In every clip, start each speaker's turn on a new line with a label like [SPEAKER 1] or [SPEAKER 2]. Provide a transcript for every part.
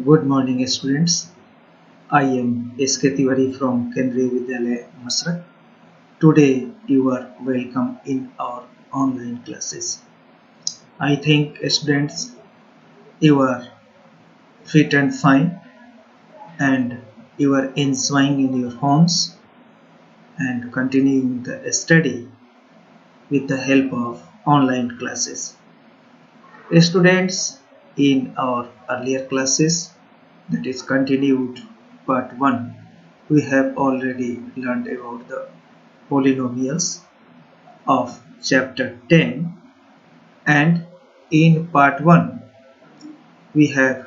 [SPEAKER 1] Good morning, students. I am S.K. Tiwari from Kendriya Vidyalaya, Masrat. Today, you are welcome in our online classes. I think, students, you are fit and fine and you are enjoying in your homes and continuing the study with the help of online classes. Students, in our earlier classes, that is continued part 1, we have already learned about the polynomials of chapter 10, and in part 1 we have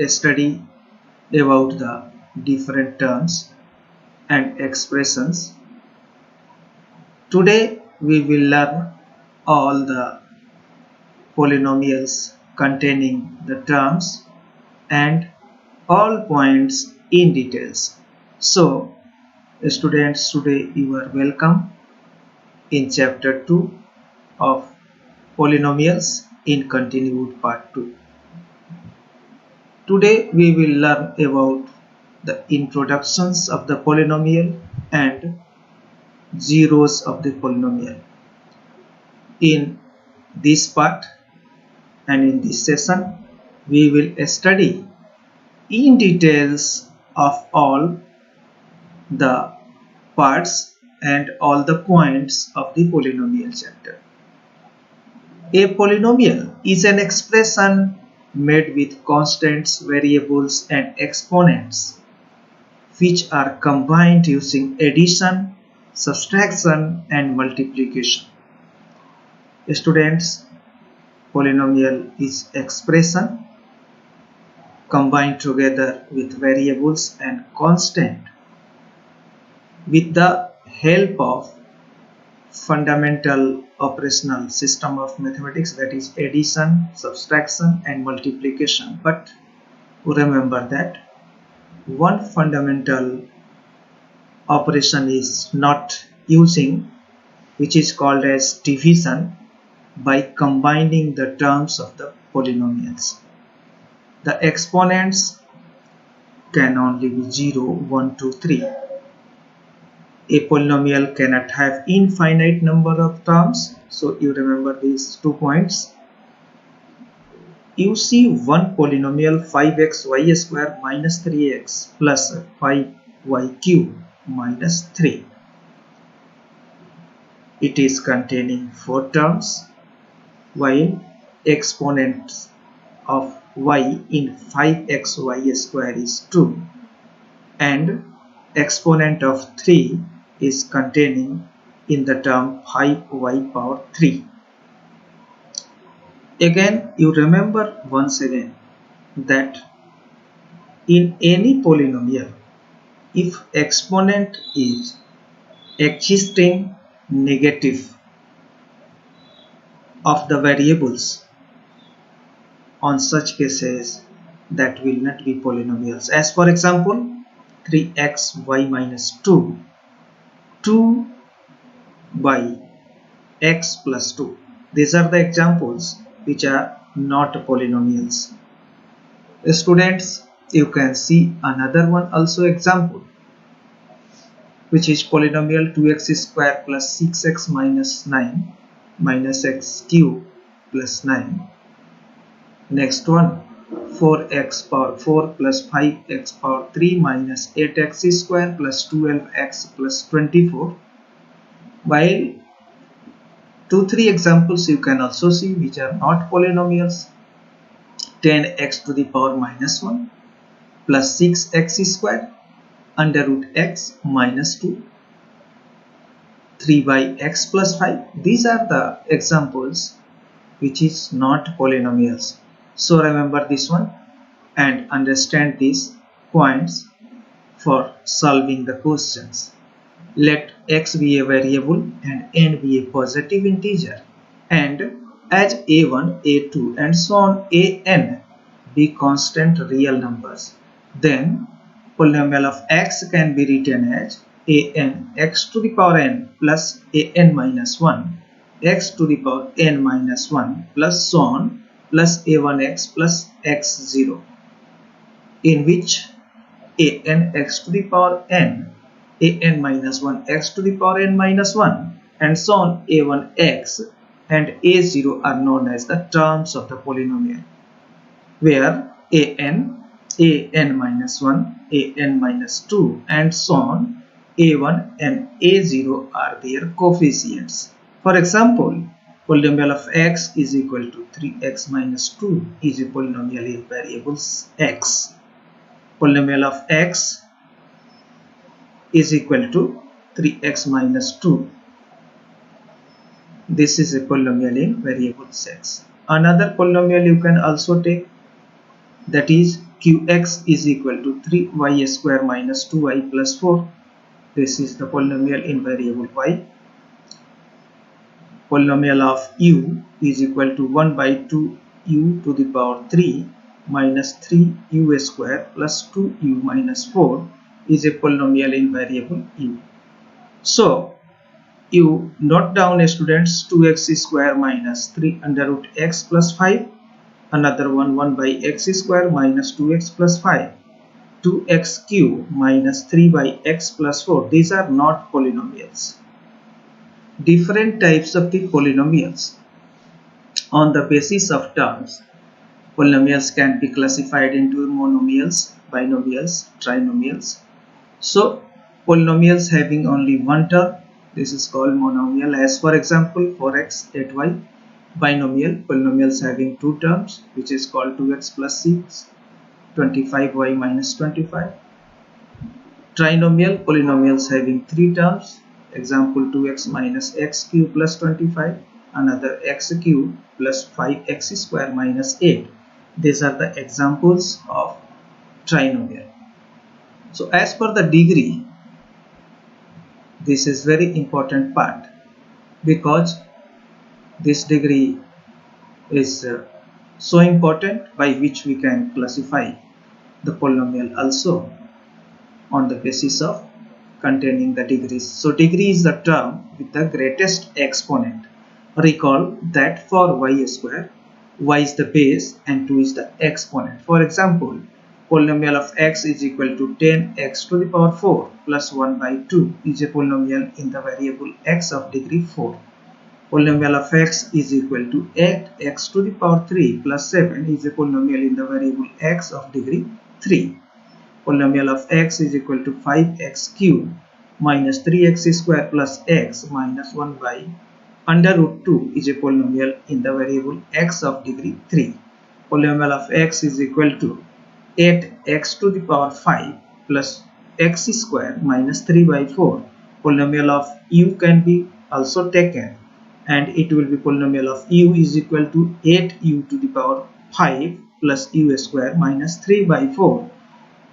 [SPEAKER 1] studied about the different terms and expressions. Today we will learn all the polynomials containing the terms and all points in details. So, students, today you are welcome in chapter 2 of polynomials in continued part 2. Today we will learn about the introductions of the polynomial and zeros of the polynomial. In this part and in this session we will study in details of all the parts and all the points of the polynomial chapter. A polynomial is an expression made with constants, variables and exponents which are combined using addition, subtraction and multiplication. Students, polynomial is expression combined together with variables and constant with the help of fundamental operational system of mathematics, that is addition, subtraction and multiplication. But remember that one fundamental operation is not using, which is called as division by combining the terms of the polynomials. The exponents can only be 0, 1, 2, 3. A polynomial cannot have infinite number of terms, so you remember these 2 points. You see one polynomial 5xy square minus 3x plus 5y cube minus 3. It is containing 4 terms, while exponents of y in 5xy square is 2 and exponent of 3 is containing in the term 5y power 3. Again, you remember once again that in any polynomial, if exponent is existing negative of the variables, on such cases that will not be polynomials. As for example, 3xy minus 2, 2 by x plus 2. These are the examples which are not polynomials. Students, you can see another one also example, which is polynomial 2x square plus 6x minus 9 minus x cube plus 9. Next one, 4x power 4 plus 5x power 3 minus 8x square plus 12x plus 24. While 2-3 examples you can also see which are not polynomials. 10x to the power minus 1 plus 6x square under root x minus 2, 3 by x plus 5. These are the examples which is not polynomials. So remember this one and understand these points for solving the questions. Let x be a variable and n be a positive integer, and as a1, a2 and so on an be constant real numbers, then polynomial of x can be written as an x to the power n plus an minus 1, x to the power n minus 1 plus so on plus a1x plus x0. in which an x to the power n, an minus 1 x to the power n minus 1, and so on a1x and a0 are known as the terms of the polynomial, where an minus 1, an minus 2, and so on a1 and a0 are their coefficients. For example, polynomial of x is equal to 3x minus 2 is a polynomial in variables x. Polynomial of x is equal to 3x minus 2. This is a polynomial in variables x. Another polynomial you can also take, that is qx is equal to 3y square minus 2y plus 4. This is the polynomial in variable y. Polynomial of u is equal to 1 by 2u to the power 3 minus 3u square plus 2u minus 4 is a polynomial in variable u. So you note down, students, 2x square minus 3 under root x plus 5. Another one, 1 by x square minus 2x plus 5. 2x cube minus 3 by x plus 4. These are not polynomials. Different types of the polynomials on the basis of terms. Polynomials can be classified into monomials, binomials, trinomials. So polynomials having only one term, this is called monomial, as for example 4x 8y. Binomial, polynomials having two terms, which is called 2x plus 6, 25y minus 25. Trinomial, polynomials having three terms, example 2x minus x cube plus 25, another x cube plus 5x square minus 8. These are the examples of trinomial. So as per the degree, this is very important part, because this degree is so important, by which we can classify the polynomial also on the basis of containing the degrees. So degree is the term with the greatest exponent. Recall that for y square, y is the base and 2 is the exponent. For example, polynomial of x is equal to 10x to the power 4 plus 1 by 2 is a polynomial in the variable x of degree 4. Polynomial of x is equal to 8x to the power 3 plus 7 is a polynomial in the variable x of degree 3. Polynomial of x is equal to 5x cube minus 3x square plus x minus 1 by under root 2 is a polynomial in the variable x of degree 3. Polynomial of x is equal to 8x to the power 5 plus x square minus 3 by 4. Polynomial of u can be also taken, and it will be polynomial of u is equal to 8u to the power 5 plus u square minus 3 by 4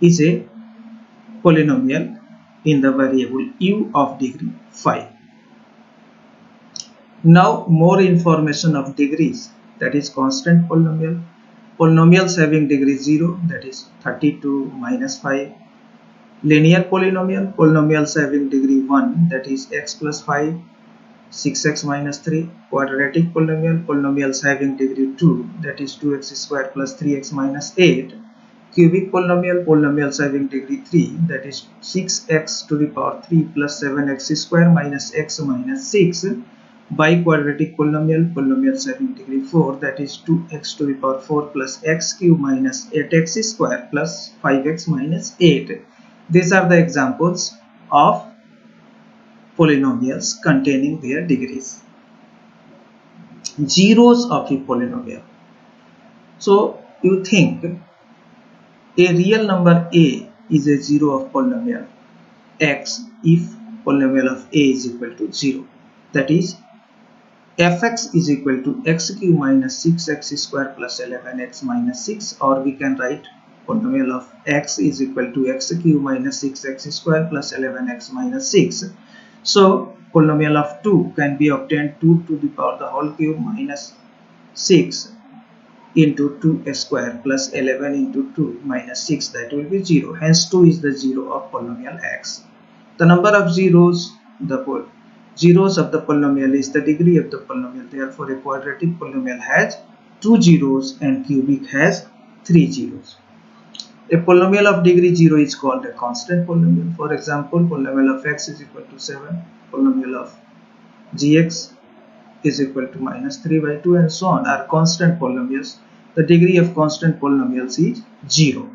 [SPEAKER 1] is a polynomial in the variable u of degree 5. Now more information of degrees, that is constant polynomial. Polynomials having degree 0, that is 32 minus 5. Linear polynomial, polynomials having degree 1, that is x plus 5, 6x minus 3. Quadratic polynomial, polynomials having degree 2, that is 2x square plus 3x minus 8. Cubic polynomial, polynomials having degree 3, that is 6x to the power 3 plus 7x square minus x minus 6. Biquadratic polynomial, polynomials having degree 4, that is 2x to the power 4 plus x cube minus 8x square plus 5x minus 8. These are the examples of polynomials containing their degrees. Zeros of a polynomial. So you think a real number a is a zero of polynomial x if polynomial of a is equal to 0. That is, fx is equal to x cube minus 6x square plus 11x minus 6, or we can write polynomial of x is equal to x cube minus 6x square plus 11x minus 6. So polynomial of 2 can be obtained 2 to the power the whole cube minus 6 into 2 square plus 11 into 2 minus 6, that will be 0. Hence 2 is the 0 of polynomial x. The number of zeros, the zeros of the polynomial is the degree of the polynomial. Therefore, a quadratic polynomial has 2 zeros and cubic has 3 zeros. A polynomial of degree 0 is called a constant polynomial. For example, polynomial of x is equal to 7, polynomial of gx is equal to minus 3 by 2 and so on are constant polynomials. The degree of constant polynomials is 0.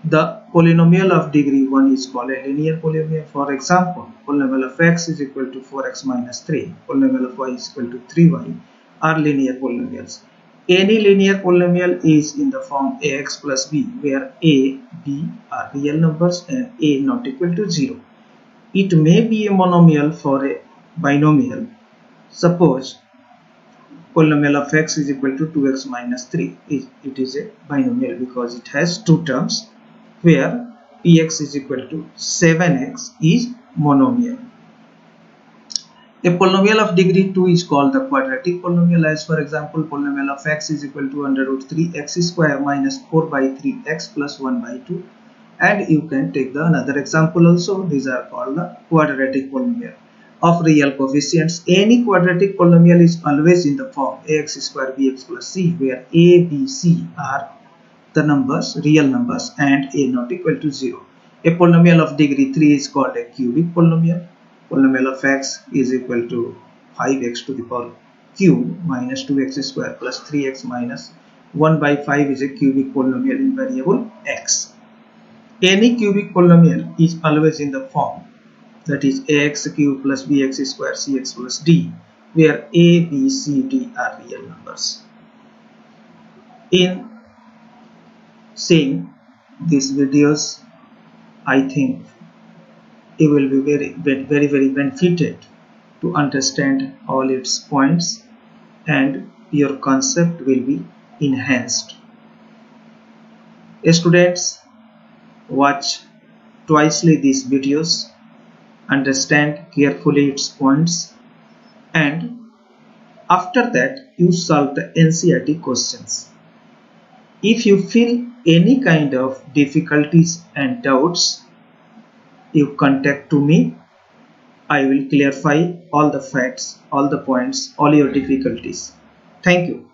[SPEAKER 1] The polynomial of degree 1 is called a linear polynomial. For example, polynomial of x is equal to 4x minus 3, polynomial of y is equal to 3y are linear polynomials. Any linear polynomial is in the form ax plus b, where a, b are real numbers and a not equal to 0. It may be a monomial for a binomial. Suppose polynomial of x is equal to 2x minus 3. It is a binomial because it has two terms, where px is equal to 7x is monomial. A polynomial of degree 2 is called the quadratic polynomial, as for example, polynomial of x is equal to under root 3x square minus 4 by 3x plus 1 by 2. And you can take the another example also. These are called the quadratic polynomial of real coefficients. Any quadratic polynomial is always in the form ax square bx plus c, where a, b, c are the numbers, real numbers, and a not equal to 0. A polynomial of degree 3 is called a cubic polynomial. Polynomial of x is equal to 5x to the power cube minus 2x square plus 3x minus 1 by 5 is a cubic polynomial in variable x. Any cubic polynomial is always in the form, that is ax cube plus bx square cx plus d, where a, b, c, d are real numbers. In seeing these videos, I think you will be very benefited to understand all its points, and your concept will be enhanced. Students, watch twicely these videos, understand carefully its points, and after that you solve the NCERT questions. If you feel any kind of difficulties and doubts, you contact to me. I will clarify all the facts, all the points, all your difficulties. Thank you.